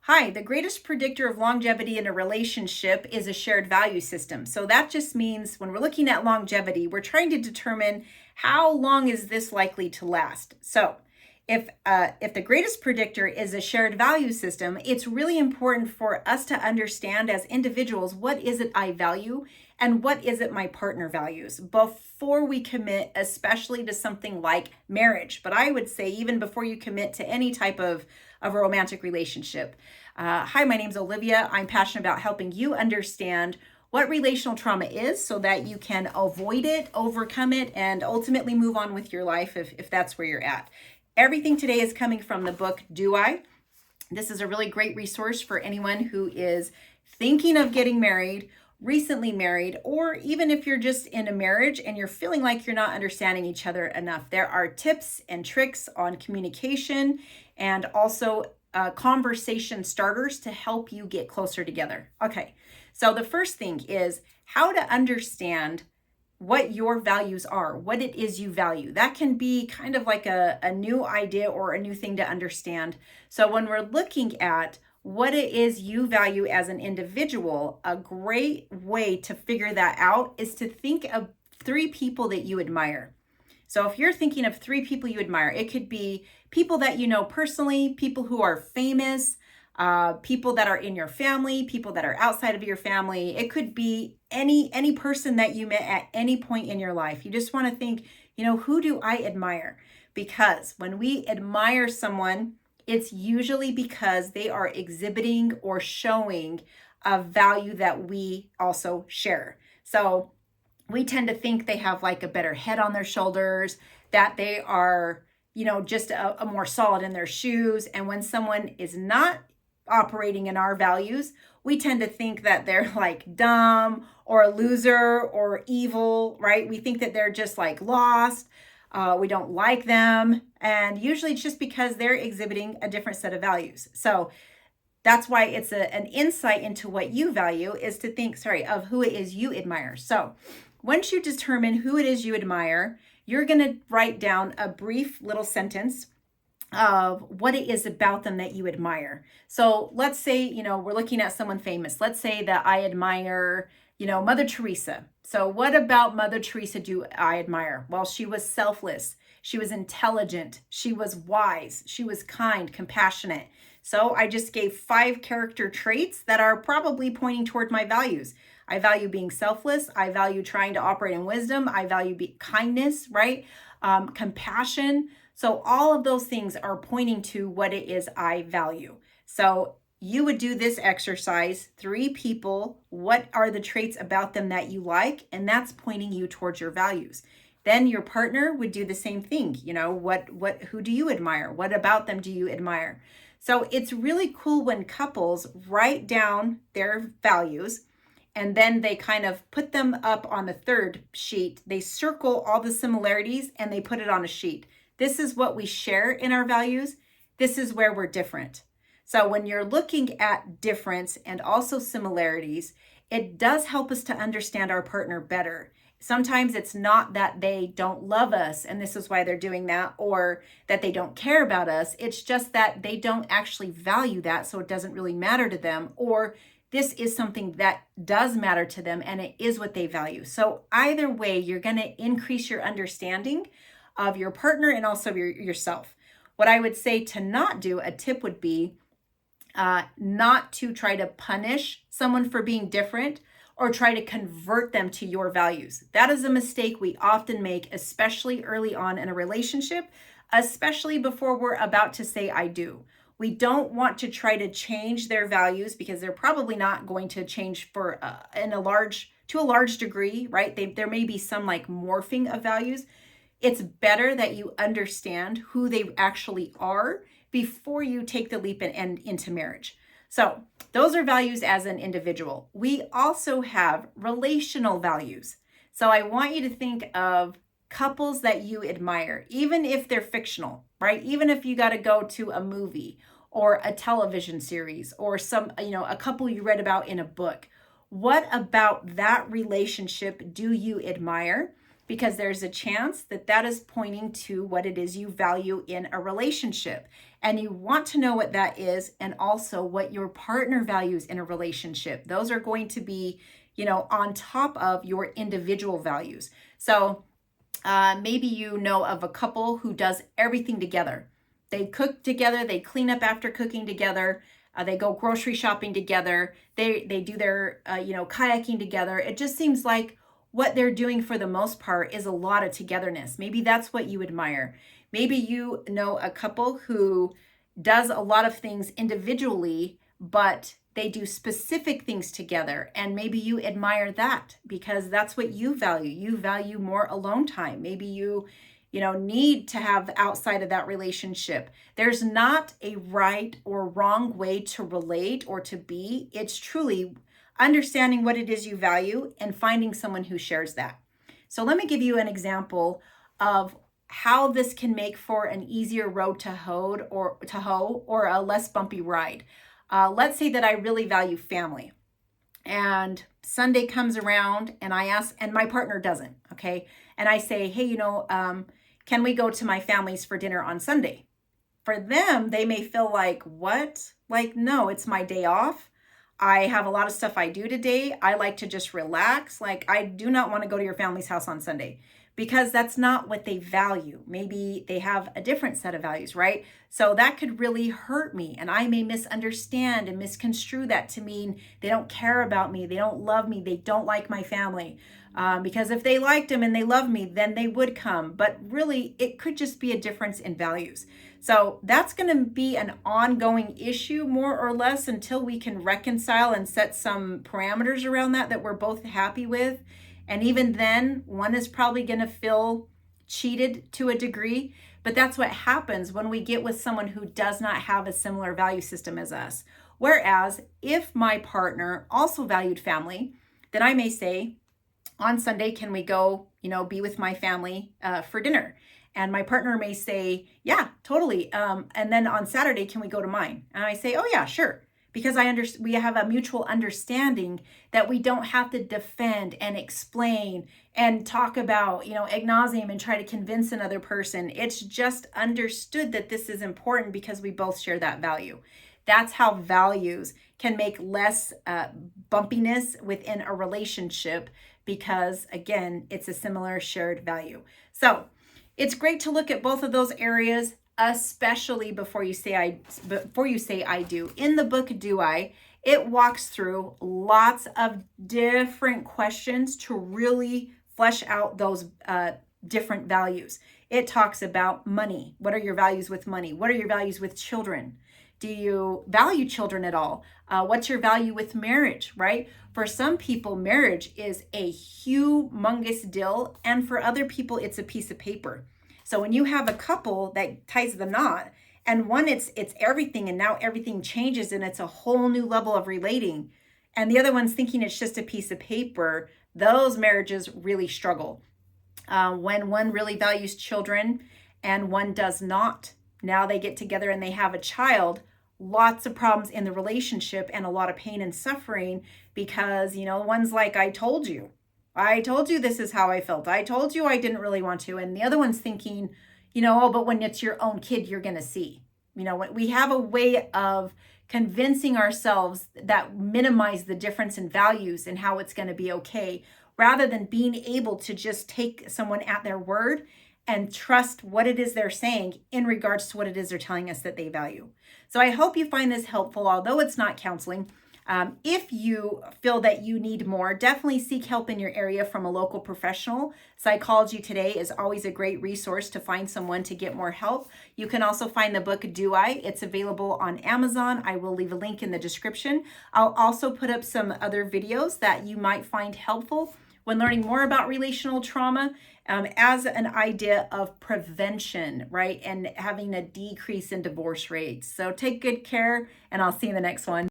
Hi, the greatest predictor of longevity in a relationship is a shared value system. So that just means when we're looking at longevity, we're trying to determine how long is this likely to last. So if the greatest predictor is a shared value system, it's really important for us to understand as individuals, what is it I value and what is it my partner values before we commit, especially to something like marriage. But I would say even before you commit to any type of a romantic relationship. Hi, my name's Olivia. I'm passionate about helping you understand what relational trauma is so that you can avoid it, overcome it, and ultimately move on with your life if that's where you're at. Everything today is coming from the book, Do I? This is a really great resource for anyone who is thinking of getting married, recently married, or even if you're just in a marriage and you're feeling like you're not understanding each other enough. There are tips and tricks on communication and also conversation starters to help you get closer together. Okay, so the first thing is how to understand what your values are, what it is you value. That can be kind of like a new idea or a new thing to understand. So when we're looking at what it is you value as an individual, a great way to figure that out is to think of 3 people that you admire. So if you're thinking of 3 people you admire, it could be people that you know personally, people who are famous, people that are in your family, people that are outside of your family. It could be any person that you met at any point in your life. You just want to think, who do I admire? Because when we admire someone, it's usually because they are exhibiting or showing a value that we also share. So we tend to think they have like a better head on their shoulders, that they are, just a more solid in their shoes. And when someone is not operating in our values, we tend to think that they're like dumb or a loser or evil, right? We think that they're just like lost. We don't like them. And usually it's just because they're exhibiting a different set of values. So that's why it's an insight into what you value is to think, of who it is you admire. So once you determine who it is you admire, you're going to write down a brief little sentence of what it is about them that you admire. So let's say, we're looking at someone famous. Let's say that I admire, Mother Teresa. So what about Mother Teresa do I admire? Well, she was selfless. She was intelligent. She was wise. She was kind, compassionate. So I just gave 5 character traits that are probably pointing toward my values. I value being selfless. I value trying to operate in wisdom. I value kindness, right? Compassion. So all of those things are pointing to what it is I value. So you would do this exercise, 3 people, what are the traits about them that you like? And that's pointing you towards your values. Then your partner would do the same thing. Who do you admire? What about them do you admire? So it's really cool when couples write down their values and then they kind of put them up on the 3rd sheet. They circle all the similarities and they put it on a sheet. This is what we share in our values. This is where we're different. So when you're looking at difference and also similarities, it does help us to understand our partner better. Sometimes it's not that they don't love us and this is why they're doing that, or that they don't care about us. It's just that they don't actually value that, so it doesn't really matter to them, or this is something that does matter to them and it is what they value. So either way, you're going to increase your understanding of your partner and also yourself. What I would say to not do, a tip would be not to try to punish someone for being different or try to convert them to your values. That is a mistake we often make, especially early on in a relationship, especially before we're about to say I do. We don't want to try to change their values because they're probably not going to change to a large degree, right? There may be some like morphing of values. It's better that you understand who they actually are before you take the leap and into marriage. So those are values as an individual. We also have relational values. So I want you to think of couples that you admire, even if they're fictional, right? Even if you got to go to a movie or a television series or a couple you read about in a book. What about that relationship do you admire? because there's a chance that that is pointing to what it is you value in a relationship. And you want to know what that is, and also what your partner values in a relationship. Those are going to be, on top of your individual values. So maybe you know of a couple who does everything together. They cook together, they clean up after cooking together, they go grocery shopping together, they do their kayaking together. It just seems like what they're doing for the most part is a lot of togetherness. Maybe that's what you admire. Maybe you know a couple who does a lot of things individually, but they do specific things together, and maybe you admire that because that's what you value. You value more alone time. Maybe you need to have outside of that relationship. There's not a right or wrong way to relate or to be. It's truly understanding what it is you value and finding someone who shares that. So let me give you an example of how this can make for an easier road to hoe or a less bumpy ride. Let's say that I really value family, and Sunday comes around and I ask, and my partner doesn't, okay? And I say, hey, can we go to my family's for dinner on Sunday? For them, they may feel like, what? Like, no, it's my day off. I have a lot of stuff I do today. I like to just relax. Like, I do not want to go to your family's house on Sunday, because that's not what they value. Maybe they have a different set of values, right? So that could really hurt me, and I may misunderstand and misconstrue that to mean they don't care about me, they don't love me, they don't like my family. Because if they liked them and they love me, then they would come. But really, it could just be a difference in values. So that's going to be an ongoing issue, more or less, until we can reconcile and set some parameters around that we're both happy with. And even then, one is probably going to feel cheated to a degree. But that's what happens when we get with someone who does not have a similar value system as us. Whereas if my partner also valued family, then I may say, on Sunday, can we go, be with my family for dinner? And my partner may say, yeah, totally. And then on Saturday, can we go to mine? And I say, oh yeah, sure. Because we have a mutual understanding that we don't have to defend and explain and talk about, ad nauseum and try to convince another person. It's just understood that this is important because we both share that value. That's how values can make less bumpiness within a relationship, because again, it's a similar shared value. So it's great to look at both of those areas, especially before you say I do. In the book Do I, it walks through lots of different questions to really flesh out those different values. It talks about money. What are your values with money? What are your values with children? Do you value children at all? What's your value with marriage, right? For some people, marriage is a humongous deal, and for other people, it's a piece of paper. So when you have a couple that ties the knot, and one it's everything, and now everything changes, and it's a whole new level of relating, and the other one's thinking it's just a piece of paper, those marriages really struggle. When one really values children and one does not, now they get together and they have a child, lots of problems in the relationship and a lot of pain and suffering, because one's like, I told you this is how I felt, I told you I didn't really want to, and the other one's thinking, oh, but when it's your own kid, you're gonna see. We have a way of convincing ourselves that minimize the difference in values and how it's going to be okay, rather than being able to just take someone at their word and trust what it is they're saying in regards to what it is they're telling us that they value. So I hope you find this helpful, although it's not counseling. If you feel that you need more, definitely seek help in your area from a local professional. Psychology Today is always a great resource to find someone to get more help. You can also find the book Do I? It's available on Amazon. I will leave a link in the description. I'll also put up some other videos that you might find helpful when learning more about relational trauma, as an idea of prevention, right? And having a decrease in divorce rates. So take good care, and I'll see you in the next one.